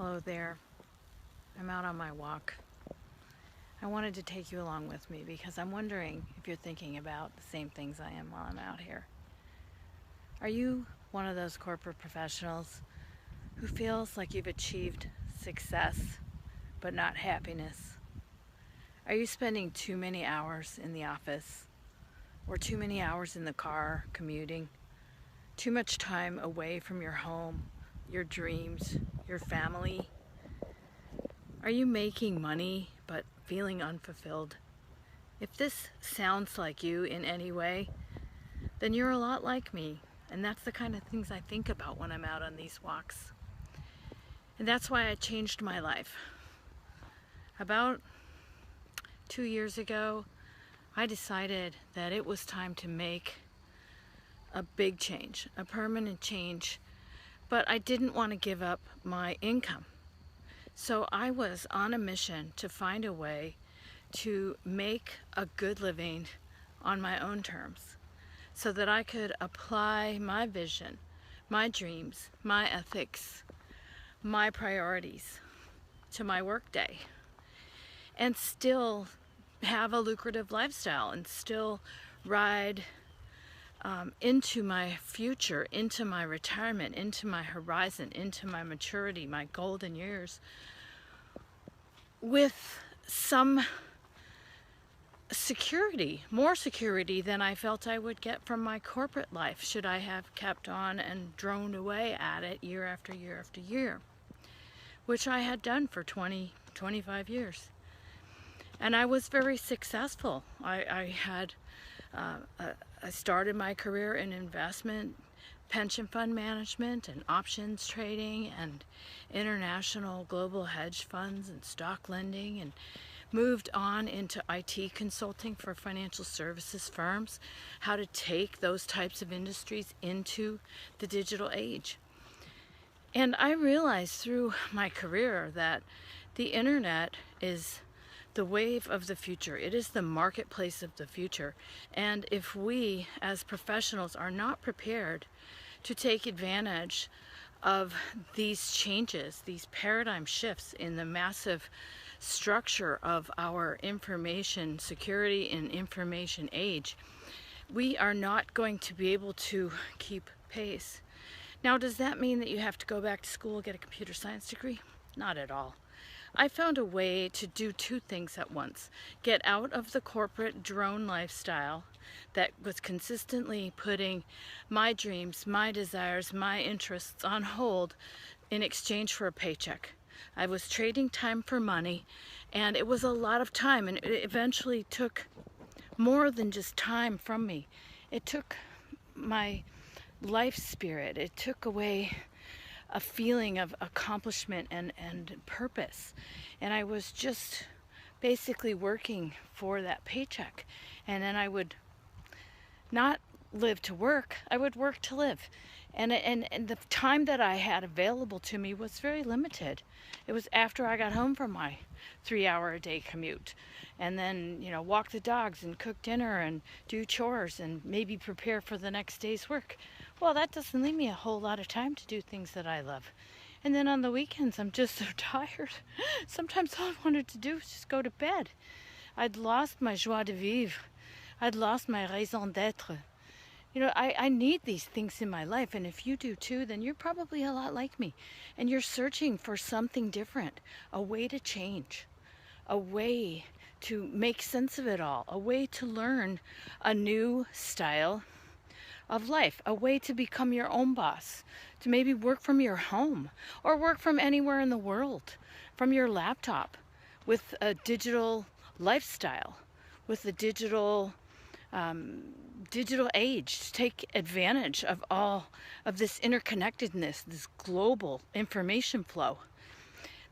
Hello there. I'm out on my walk. I wanted to take you along with me because I'm wondering if you're thinking about the same things I am while I'm out here. Are you one of those corporate professionals who feels like you've achieved success but not happiness? Are you spending too many hours in the office or too many hours in the car commuting? Too much time away from your home, your dreams, your family? Are you making money but feeling unfulfilled? If this sounds like you in any way, then you're a lot like me, and that's the kind of things I think about when I'm out on these walks. And that's why I changed my life. About 2 years ago, I decided that it was time to make a big change, a permanent change, but I didn't want to give up my income. So I was on a mission to find a way to make a good living on my own terms so that I could apply my vision, my dreams, my ethics, my priorities to my workday and still have a lucrative lifestyle and still ride into my future, into my retirement, into my horizon, into my maturity, my golden years, with some security, more security than I felt I would get from my corporate life should I have kept on and droned away at it year after year after year, which I had done for 25 years. And I was very successful. I started my career in investment, pension fund management, and options trading, and international global hedge funds and stock lending, and moved on into IT consulting for financial services firms, how to take those types of industries into the digital age. And I realized through my career that the internet is the wave of the future. It is the marketplace of the future. And if we as professionals are not prepared to take advantage of these changes, these paradigm shifts in the massive structure of our information security and information age, we are not going to be able to keep pace. Now, does that mean that you have to go back to school, get a computer science degree? Not at all. I found a way to do two things at once. Get out of the corporate drone lifestyle that was consistently putting my dreams, my desires, my interests on hold in exchange for a paycheck. I was trading time for money, and it was a lot of time, and it eventually took more than just time from me. It took my life spirit. It took away a feeling of accomplishment and purpose. And I was just basically working for that paycheck. And then I would not live to work, I would work to live. And the time that I had available to me was very limited. It was after I got home from my 3-hour-a-day commute, and then, walk the dogs and cook dinner and do chores and maybe prepare for the next day's work. Well, that doesn't leave me a whole lot of time to do things that I love. And then on the weekends, I'm just so tired. Sometimes all I wanted to do was just go to bed. I'd lost my joie de vivre. I'd lost my raison d'être. I need these things in my life, and if you do too, then you're probably a lot like me. And you're searching for something different, a way to change, a way to make sense of it all, a way to learn a new style of life, a way to become your own boss, to maybe work from your home or work from anywhere in the world, from your laptop, with a digital lifestyle, with a digital age, to take advantage of all of this interconnectedness, this global information flow.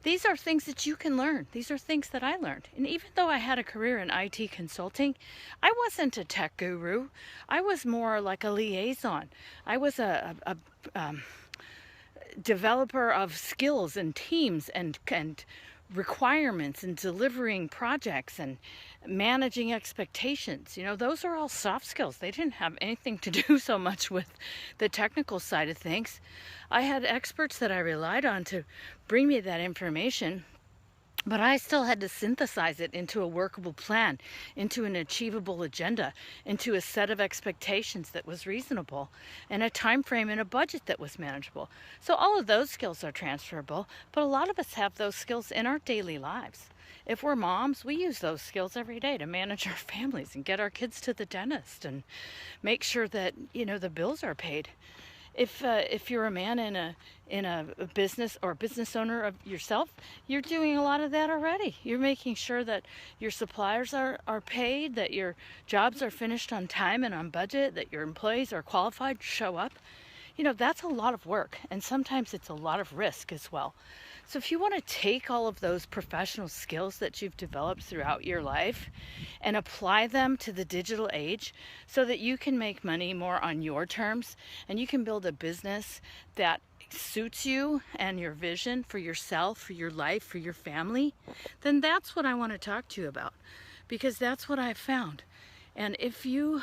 These are things that you can learn. These are things that I learned. And even though I had a career in IT consulting, I wasn't a tech guru. I was more like a liaison. I was a developer of skills and teams and requirements and delivering projects and managing expectations. You know, those are all soft skills. They didn't have anything to do so much with the technical side of things. I had experts that I relied on to bring me that information, but I still had to synthesize it into a workable plan, into an achievable agenda, into a set of expectations that was reasonable, and a time frame and a budget that was manageable. So all of those skills are transferable, but a lot of us have those skills in our daily lives. If we're moms, we use those skills every day to manage our families and get our kids to the dentist and make sure that, you know, the bills are paid. If you're a man in a business or a business owner of yourself, you're doing a lot of that already. You're making sure that your suppliers are paid, that your jobs are finished on time and on budget, that your employees are qualified to show up. You know, that's a lot of work, and sometimes it's a lot of risk as well. So if you want to take all of those professional skills that you've developed throughout your life and apply them to the digital age so that you can make money more on your terms and you can build a business that suits you and your vision for yourself, for your life, for your family, then that's what I want to talk to you about, because that's what I've found. And if you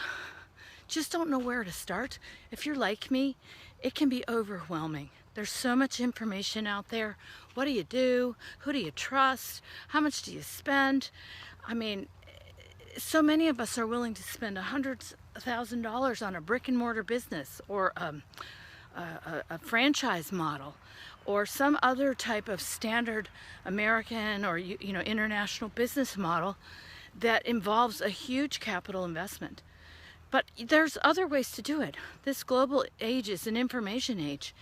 just don't know where to start, if you're like me, it can be overwhelming. There's so much information out there. What do you do? Who do you trust? How much do you spend? I mean, so many of us are willing to spend $100,000 on a brick and mortar business or a franchise model or some other type of standard American or international business model that involves a huge capital investment. But there's other ways to do it. This global age is an information age.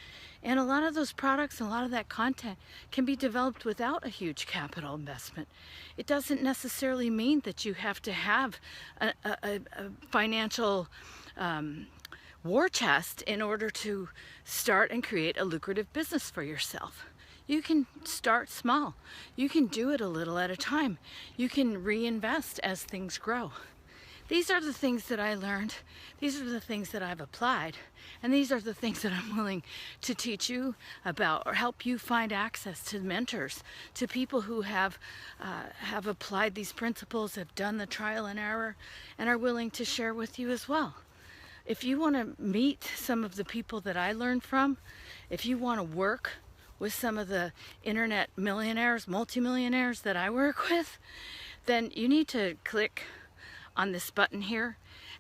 And a lot of those products and a lot of that content can be developed without a huge capital investment. It doesn't necessarily mean that you have to have a financial war chest in order to start and create a lucrative business for yourself. You can start small. You can do it a little at a time. You can reinvest as things grow. These are the things that I learned. These are the things that I've applied. And these are the things that I'm willing to teach you about or help you find access to mentors, to people who have applied these principles, have done the trial and error, and are willing to share with you as well. If you want to meet some of the people that I learned from, if you want to work with some of the internet millionaires, multimillionaires that I work with, then you need to click on this button here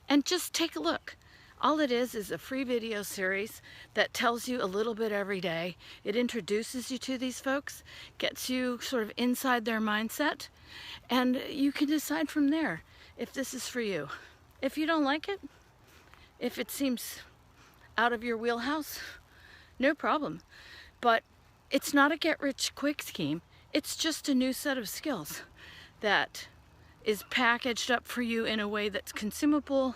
and just take a look. All it is a free video series that tells you a little bit every day. It introduces you to these folks, gets you sort of inside their mindset, and you can decide from there if this is for you. If you don't like it, if it seems out of your wheelhouse, no problem. But it's not a get-rich-quick scheme. It's just a new set of skills that is packaged up for you in a way that's consumable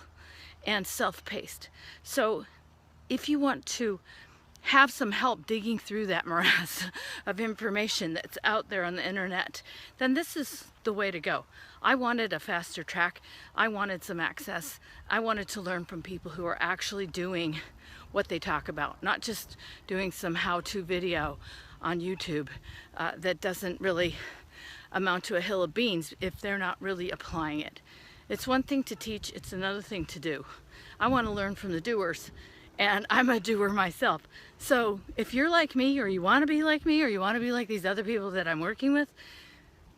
and self-paced. So if you want to have some help digging through that morass of information that's out there on the internet, then this is the way to go. I wanted a faster track. I wanted some access. I wanted to learn from people who are actually doing what they talk about, not just doing some how-to video on YouTube that doesn't really amount to a hill of beans if they're not really applying it. It's one thing to teach, it's another thing to do. I want to learn from the doers, and I'm a doer myself. So if you're like me, or you want to be like me, or you want to be like these other people that I'm working with,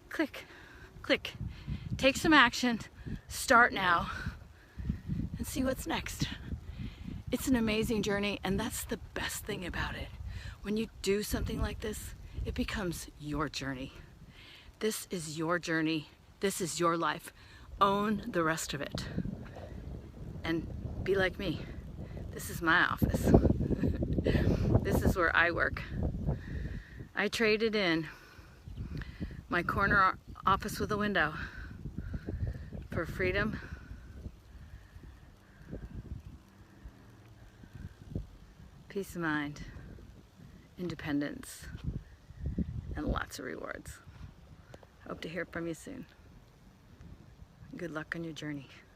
click, take some action, start now, and see what's next. It's an amazing journey, and that's the best thing about it. When you do something like this, it becomes your journey. This is your journey. This is your life. Own the rest of it. And be like me. This is my office. This is where I work. I traded in my corner office with a window for freedom, peace of mind, independence, and lots of rewards. Hope to hear from you soon. Good luck on your journey.